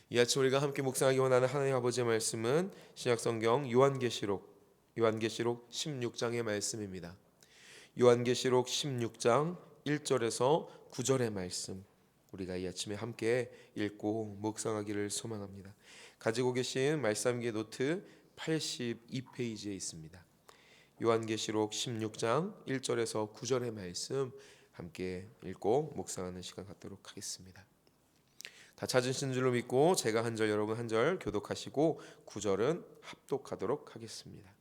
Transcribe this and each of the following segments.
이 아침 우리가 함께 묵상하기 원하는 하나님 아버지의 말씀은 신약성경 요한계시록 16장의 말씀입니다. 요한계시록 16장 1절에서 9절의 말씀, 우리가 이 아침에 함께 읽고 묵상하기를 소망합니다. 가지고 계신 말씀기 노트 82페이지에 있습니다. 요한계시록 16장 1절에서 9절의 말씀 함께 읽고 묵상하는 시간 갖도록 하겠습니다. 다 찾으신 줄로 믿고 제가 한 절 여러분 한 절 교독하시고 9절은 합독하도록 하겠습니다.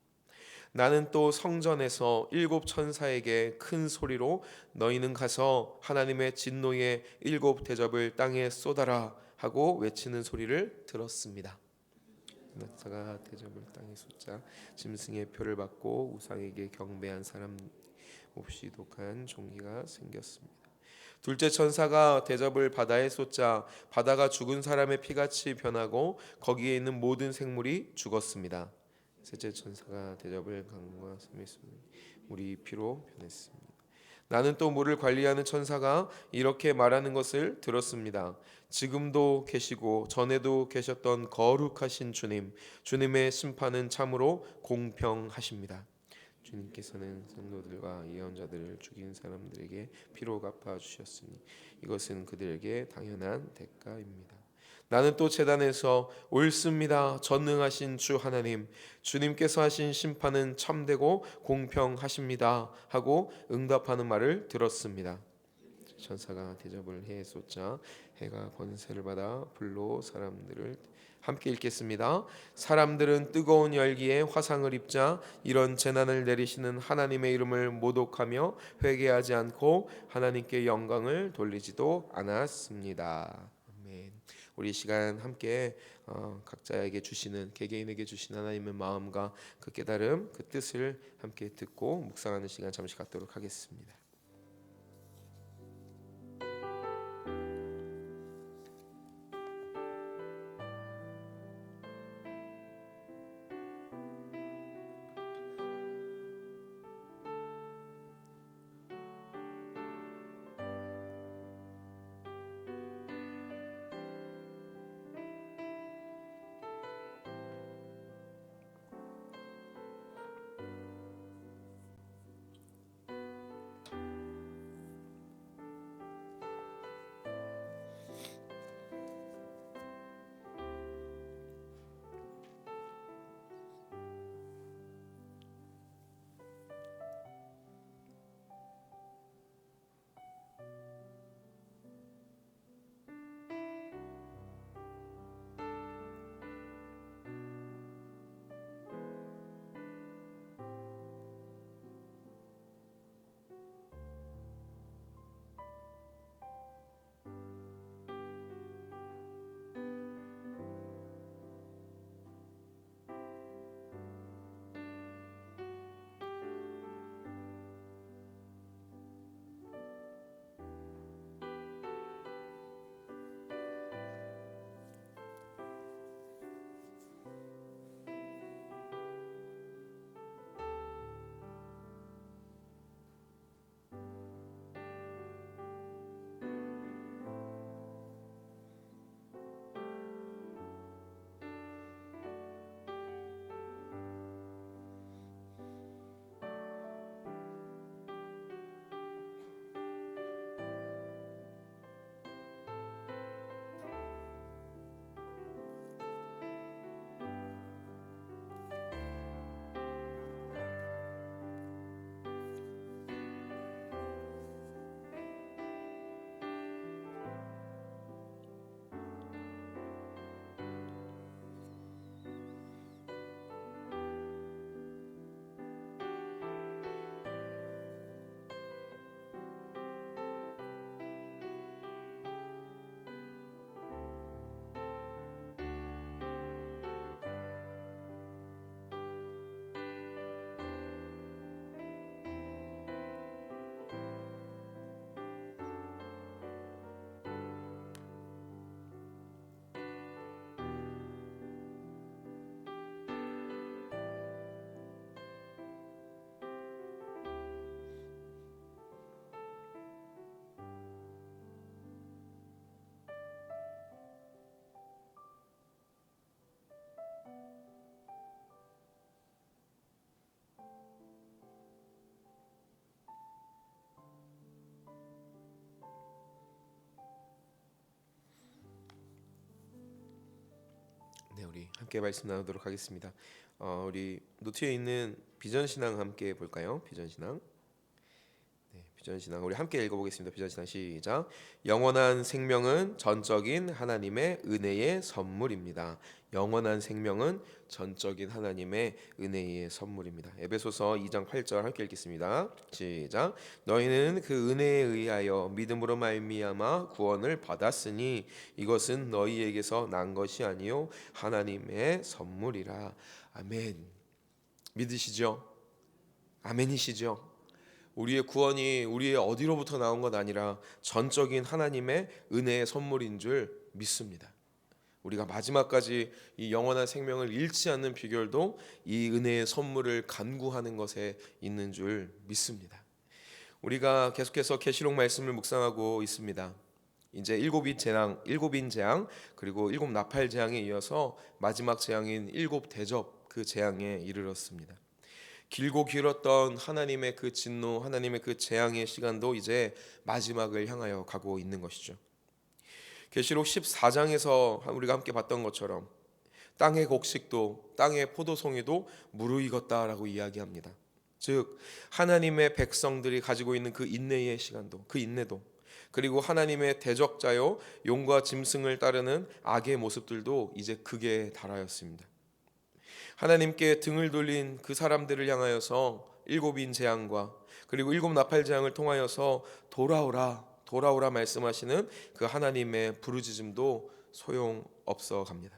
나는 또 성전에서 일곱 천사에게 큰 소리로 너희는 가서 하나님의 진노의 일곱 대접을 땅에 쏟아라 하고 외치는 소리를 들었습니다. 낙사가 대접을 땅에 쏟자 짐승의 표를 받고 우상에게 경배한 사람 몹시 독한 종기가 생겼습니다. 둘째 천사가 대접을 바다에 쏟자 바다가 죽은 사람의 피같이 변하고 거기에 있는 모든 생물이 죽었습니다. 셋째 천사가 대접을 강과 섬에 쏟니 물이 피로 변했습니다. 나는 또 물을 관리하는 천사가 이렇게 말하는 것을 들었습니다. 지금도 계시고 전에도 계셨던 거룩하신 주님, 주님의 심판은 참으로 공평하십니다. 주님께서는 성도들과 예언자들을 죽인 사람들에게 피로 갚아 주셨으니 이것은 그들에게 당연한 대가입니다. 나는 또 제단에서 옳습니다. 전능하신 주 하나님, 주님께서 하신 심판은 참되고 공평하십니다 하고 응답하는 말을 들었습니다. 천사가 대접을 해에 쏟자 해가 권세를 받아 불로 사람들을 함께 읽겠습니다. 사람들은 뜨거운 열기에 화상을 입자 이런 재난을 내리시는 하나님의 이름을 모독하며 회개하지 않고 하나님께 영광을 돌리지도 않았습니다. 아멘. 우리 시간 함께 각자에게 주시는 개개인에게 주신 하나님의 마음과 그 깨달음, 그 뜻을 함께 듣고 묵상하는 시간 잠시 갖도록 하겠습니다. 우리 함께 말씀 나누도록 하겠습니다. 우리 노트에 있는 비전신앙 함께 볼까요? 비전신앙. 비전신앙 우리 함께 읽어보겠습니다. 비전신앙 시작. 영원한 생명은 전적인 하나님의 은혜의 선물입니다. 영원한 생명은 전적인 하나님의 은혜의 선물입니다. 에베소서 2장 8절 함께 읽겠습니다. 시작. 너희는 그 은혜에 의하여 믿음으로 말미암아 구원을 받았으니 이것은 너희에게서 난 것이 아니요 하나님의 선물이라. 아멘. 믿으시죠? 아멘이시죠? 우리의 구원이 우리의 어디로부터 나온 것 아니라 전적인 하나님의 은혜의 선물인 줄 믿습니다. 우리가 마지막까지 이 영원한 생명을 잃지 않는 비결도 이 은혜의 선물을 간구하는 것에 있는 줄 믿습니다. 우리가 계속해서 계시록 말씀을 묵상하고 있습니다. 이제 일곱인 재앙 그리고 일곱 나팔 재앙에 이어서 마지막 재앙인 일곱 대접 그 재앙에 이르렀습니다. 길고 길었던 하나님의 그 진노, 하나님의 그 재앙의 시간도 이제 마지막을 향하여 가고 있는 것이죠. 계시록 14장에서 우리가 함께 봤던 것처럼 땅의 곡식도 땅의 포도송이도 무르익었다라고 이야기합니다. 즉 하나님의 백성들이 가지고 있는 그 인내의 시간도, 그 인내도, 그리고 하나님의 대적자요 용과 짐승을 따르는 악의 모습들도 이제 극에 달하였습니다. 하나님께 등을 돌린 그 사람들을 향하여서 일곱인 재앙과 그리고 일곱 나팔 재앙을 통하여서 돌아오라 말씀하시는 그 하나님의 부르짖음도 소용없어 갑니다.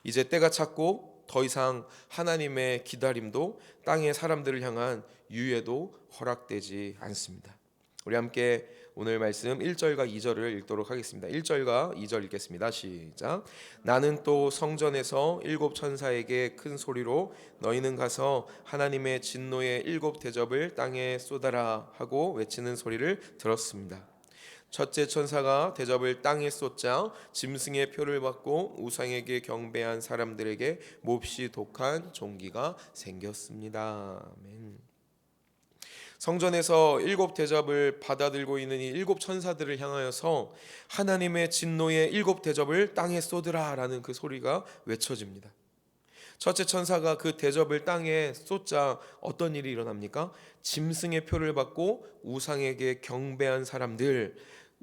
이제 때가 찼고 더 이상 하나님의 기다림도 땅의 사람들을 향한 유예도 허락되지 않습니다. 우리 함께 오늘 말씀 1절과 2절을 읽도록 하겠습니다. 1절과 2절 읽겠습니다. 시작. 나는 또 성전에서 일곱 천사에게 큰 소리로 너희는 가서 하나님의 진노의 일곱 대접을 땅에 쏟아라 하고 외치는 소리를 들었습니다. 첫째 천사가 대접을 땅에 쏟자 짐승의 표를 받고 우상에게 경배한 사람들에게 몹시 독한 종기가 생겼습니다. 아멘. 성전에서 일곱 대접을 받아들고 있는 이 일곱 천사들을 향하여서 하나님의 진노의 일곱 대접을 땅에 쏟으라라는 그 소리가 외쳐집니다. 첫째 천사가 그 대접을 땅에 쏟자 어떤 일이 일어납니까? 짐승의 표를 받고 우상에게 경배한 사람들,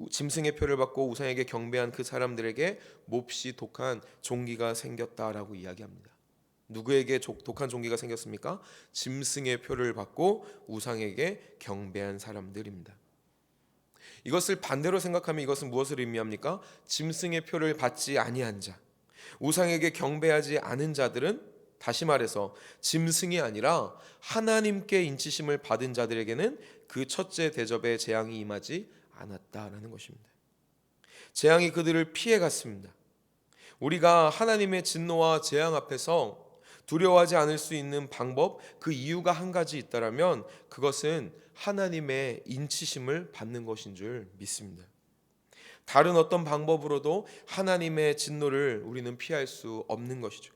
짐승의 표를 받고 우상에게 경배한 그 사람들에게 몹시 독한 종기가 생겼다라고 이야기합니다. 누구에게 독한 종기가 생겼습니까? 짐승의 표를 받고 우상에게 경배한 사람들입니다. 이것을 반대로 생각하면 이것은 무엇을 의미합니까? 짐승의 표를 받지 아니한 자, 우상에게 경배하지 않은 자들은 다시 말해서 짐승이 아니라 하나님께 인치심을 받은 자들에게는 그 첫째 대접의 재앙이 임하지 않았다라는 것입니다. 재앙이 그들을 피해갔습니다. 우리가 하나님의 진노와 재앙 앞에서 두려워하지 않을 수 있는 방법, 그 이유가 한 가지 있다라면 그것은 하나님의 인치심을 받는 것인 줄 믿습니다. 다른 어떤 방법으로도 하나님의 진노를 우리는 피할 수 없는 것이죠.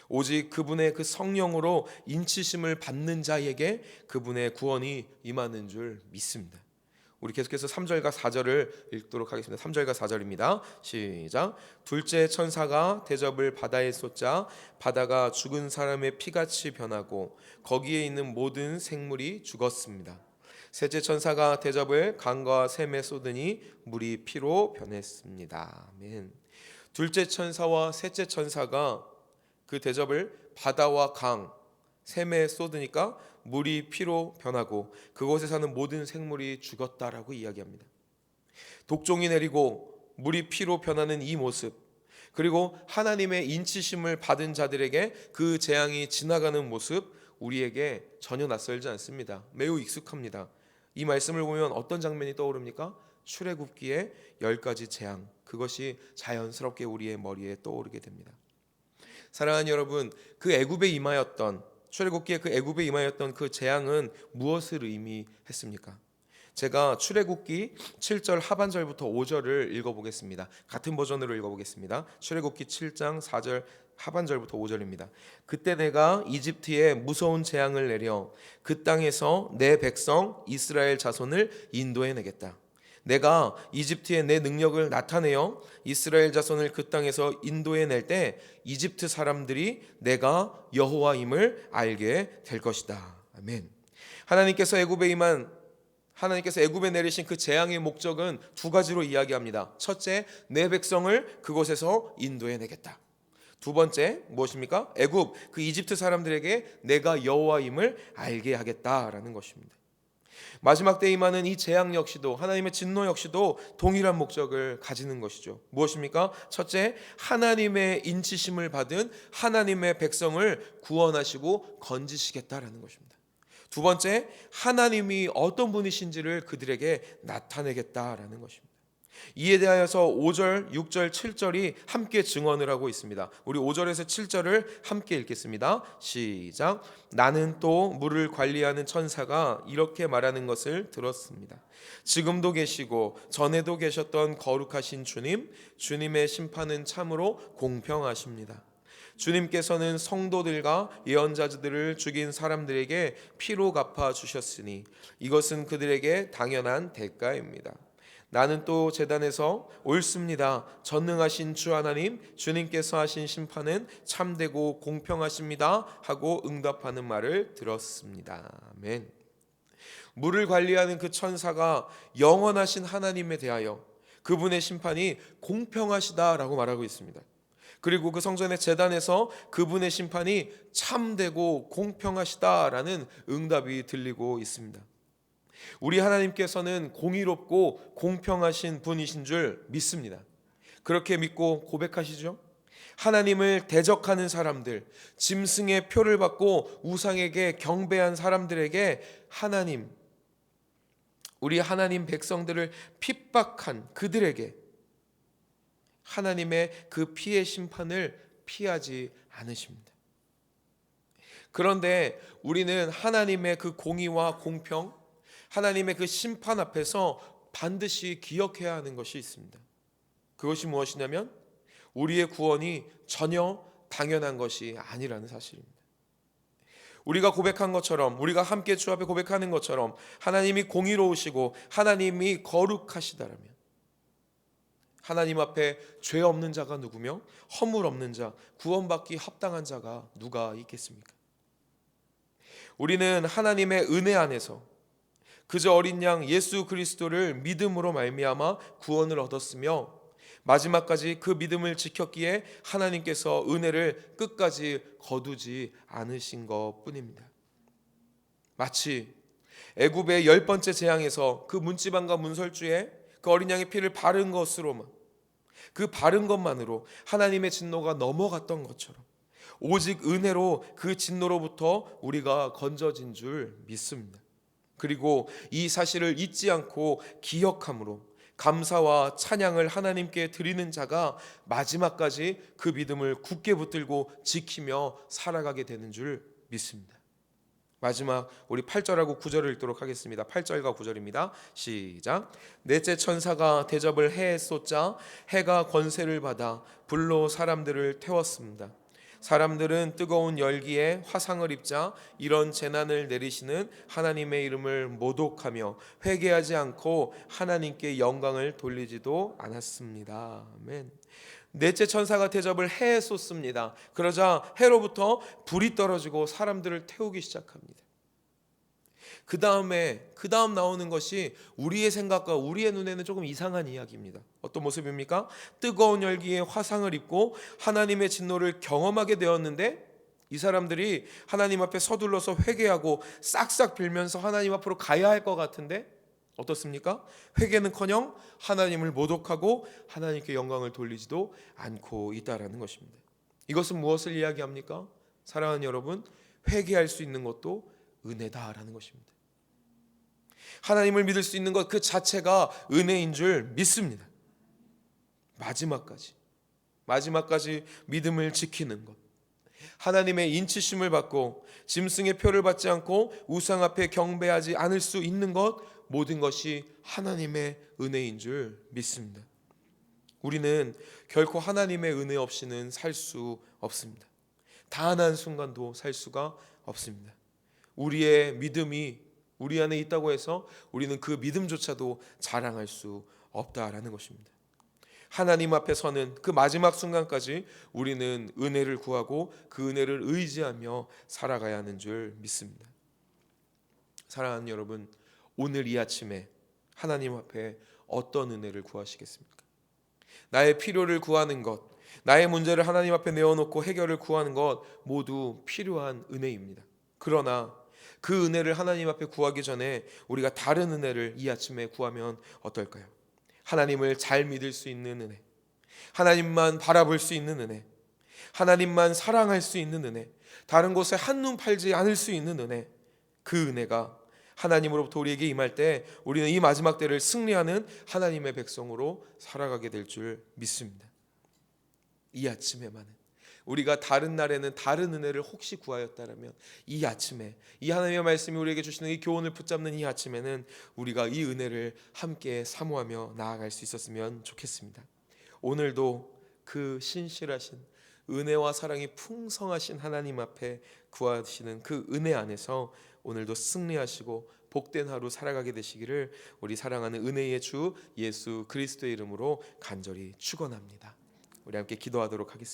오직 그분의 그 성령으로 인치심을 받는 자에게 그분의 구원이 임하는 줄 믿습니다. 우리 계속해서 3절과 4절을 읽도록 하겠습니다. 3절과 4절입니다. 시작. 둘째 천사가 대접을 바다에 쏟자 바다가 죽은 사람의 피같이 변하고 거기에 있는 모든 생물이 죽었습니다. 셋째 천사가 대접을 강과 샘에 쏟으니 물이 피로 변했습니다. 아멘. 둘째 천사와 셋째 천사가 그 대접을 바다와 강, 샘에 쏟으니까 물이 피로 변하고 그곳에 사는 모든 생물이 죽었다라고 이야기합니다. 독종이 내리고 물이 피로 변하는 이 모습, 그리고 하나님의 인치심을 받은 자들에게 그 재앙이 지나가는 모습, 우리에게 전혀 낯설지 않습니다. 매우 익숙합니다. 이 말씀을 보면 어떤 장면이 떠오릅니까? 출애굽기의 10가지 재앙, 그것이 자연스럽게 우리의 머리에 떠오르게 됩니다. 사랑하는 여러분, 그 애굽에 임하였던 출애굽기에 그 애굽에 임하였던 그 재앙은 무엇을 의미했습니까? 제가 출애굽기 7절 하반절부터 5절을 읽어보겠습니다. 같은 버전으로 읽어보겠습니다. 출애굽기 7장 4절 하반절부터 5절입니다. 그때 내가 이집트에 무서운 재앙을 내려 그 땅에서 내 백성 이스라엘 자손을 인도해내겠다. 내가 이집트에 내 능력을 나타내어 이스라엘 자손을 그 땅에서 인도해 낼 때 이집트 사람들이 내가 여호와임을 알게 될 것이다. 아멘. 하나님께서 애굽에 내리신 그 재앙의 목적은 두 가지로 이야기합니다. 첫째, 내 백성을 그곳에서 인도해 내겠다. 두 번째 무엇입니까? 애굽 그 이집트 사람들에게 내가 여호와임을 알게 하겠다라는 것입니다. 마지막 때에 임하는 이 재앙 역시도, 하나님의 진노 역시도 동일한 목적을 가지는 것이죠. 무엇입니까? 첫째, 하나님의 인치심을 받은 하나님의 백성을 구원하시고 건지시겠다라는 것입니다. 두 번째, 하나님이 어떤 분이신지를 그들에게 나타내겠다라는 것입니다. 이에 대하여서 5절, 6절, 7절이 함께 증언을 하고 있습니다. 우리 5절에서 7절을 함께 읽겠습니다. 시작. 나는 또 물을 관리하는 천사가 이렇게 말하는 것을 들었습니다. 지금도 계시고 전에도 계셨던 거룩하신 주님, 주님의 심판은 참으로 공평하십니다. 주님께서는 성도들과 예언자들을 죽인 사람들에게 피로 갚아 주셨으니 이것은 그들에게 당연한 대가입니다. 나는 또 제단에서 옳습니다. 전능하신 주 하나님, 주님께서 하신 심판은 참되고 공평하십니다 하고 응답하는 말을 들었습니다. 아멘. 물을 관리하는 그 천사가 영원하신 하나님에 대하여 그분의 심판이 공평하시다라고 말하고 있습니다. 그리고 그 성전의 제단에서 그분의 심판이 참되고 공평하시다라는 응답이 들리고 있습니다. 우리 하나님께서는 공의롭고 공평하신 분이신 줄 믿습니다. 그렇게 믿고 고백하시죠. 하나님을 대적하는 사람들, 짐승의 표를 받고 우상에게 경배한 사람들에게 하나님, 우리 하나님 백성들을 핍박한 그들에게 하나님의 그 피의 심판을 피하지 않으십니다. 그런데 우리는 하나님의 그 공의와 공평, 하나님의 그 심판 앞에서 반드시 기억해야 하는 것이 있습니다. 그것이 무엇이냐면 우리의 구원이 전혀 당연한 것이 아니라는 사실입니다. 우리가 고백한 것처럼, 우리가 함께 주 앞에 고백하는 것처럼 하나님이 공의로우시고 하나님이 거룩하시다라면 하나님 앞에 죄 없는 자가 누구며 허물 없는 자, 구원받기 합당한 자가 누가 있겠습니까? 우리는 하나님의 은혜 안에서 그저 어린 양 예수 그리스도를 믿음으로 말미암아 구원을 얻었으며 마지막까지 그 믿음을 지켰기에 하나님께서 은혜를 끝까지 거두지 않으신 것뿐입니다. 마치 애굽의 10번째 재앙에서 그 문지방과 문설주에 그 어린 양의 피를 바른 것으로만, 그 바른 것만으로 하나님의 진노가 넘어갔던 것처럼 오직 은혜로 그 진노로부터 우리가 건져진 줄 믿습니다. 그리고 이 사실을 잊지 않고 기억함으로 감사와 찬양을 하나님께 드리는 자가 마지막까지 그 믿음을 굳게 붙들고 지키며 살아가게 되는 줄 믿습니다. 마지막 우리 8절하고 9절을 읽도록 하겠습니다. 8절과 9절입니다. 시작. 넷째 천사가 대접을 해에 쏟자 해가 권세를 받아 불로 사람들을 태웠습니다. 사람들은 뜨거운 열기에 화상을 입자 이런 재난을 내리시는 하나님의 이름을 모독하며 회개하지 않고 하나님께 영광을 돌리지도 않았습니다. 아멘. 넷째 천사가 대접을 해에 쏟습니다. 그러자 해로부터 불이 떨어지고 사람들을 태우기 시작합니다. 그 다음 나오는 것이 우리의 생각과 우리의 눈에는 조금 이상한 이야기입니다. 어떤 모습입니까? 뜨거운 열기에 화상을 입고 하나님의 진노를 경험하게 되었는데 이 사람들이 하나님 앞에 서둘러서 회개하고 싹싹 빌면서 하나님 앞으로 가야 할 것 같은데 어떻습니까? 회개는커녕 하나님을 모독하고 하나님께 영광을 돌리지도 않고 있다라는 것입니다. 이것은 무엇을 이야기합니까? 사랑하는 여러분, 회개할 수 있는 것도 은혜다라는 것입니다. 하나님을 믿을 수 있는 것 그 자체가 은혜인 줄 믿습니다. 마지막까지 믿음을 지키는 것, 하나님의 인치심을 받고 짐승의 표를 받지 않고 우상 앞에 경배하지 않을 수 있는 것, 모든 것이 하나님의 은혜인 줄 믿습니다. 우리는 결코 하나님의 은혜 없이는 살 수 없습니다. 단 한 순간도 살 수가 없습니다. 우리의 믿음이 우리 안에 있다고 해서 우리는 그 믿음조차도 자랑할 수 없다라는 것입니다. 하나님 앞에 서는 그 마지막 순간까지 우리는 은혜를 구하고 그 은혜를 의지하며 살아가야 하는 줄 믿습니다. 사랑하는 여러분, 오늘 이 아침에 하나님 앞에 어떤 은혜를 구하시겠습니까? 나의 필요를 구하는 것, 나의 문제를 하나님 앞에 내어놓고 해결을 구하는 것 모두 필요한 은혜입니다. 그러나 그 은혜를 하나님 앞에 구하기 전에 우리가 다른 은혜를 이 아침에 구하면 어떨까요? 하나님을 잘 믿을 수 있는 은혜, 하나님만 바라볼 수 있는 은혜, 하나님만 사랑할 수 있는 은혜, 다른 곳에 한눈 팔지 않을 수 있는 은혜, 그 은혜가 하나님으로부터 우리에게 임할 때 우리는 이 마지막 때를 승리하는 하나님의 백성으로 살아가게 될 줄 믿습니다. 이 아침에만은 우리가 다른 날에는 다른 은혜를 혹시 구하였다라면 이 아침에 이 하나님의 말씀이 우리에게 주시는 이 교훈을 붙잡는 이 아침에는 우리가 이 은혜를 함께 사모하며 나아갈 수 있었으면 좋겠습니다. 오늘도 그 신실하신 은혜와 사랑이 풍성하신 하나님 앞에 구하시는 그 은혜 안에서 오늘도 승리하시고 복된 하루 살아가게 되시기를 우리 사랑하는 은혜의 주 예수 그리스도의 이름으로 간절히 축원합니다. 우리 함께 기도하도록 하겠습니다.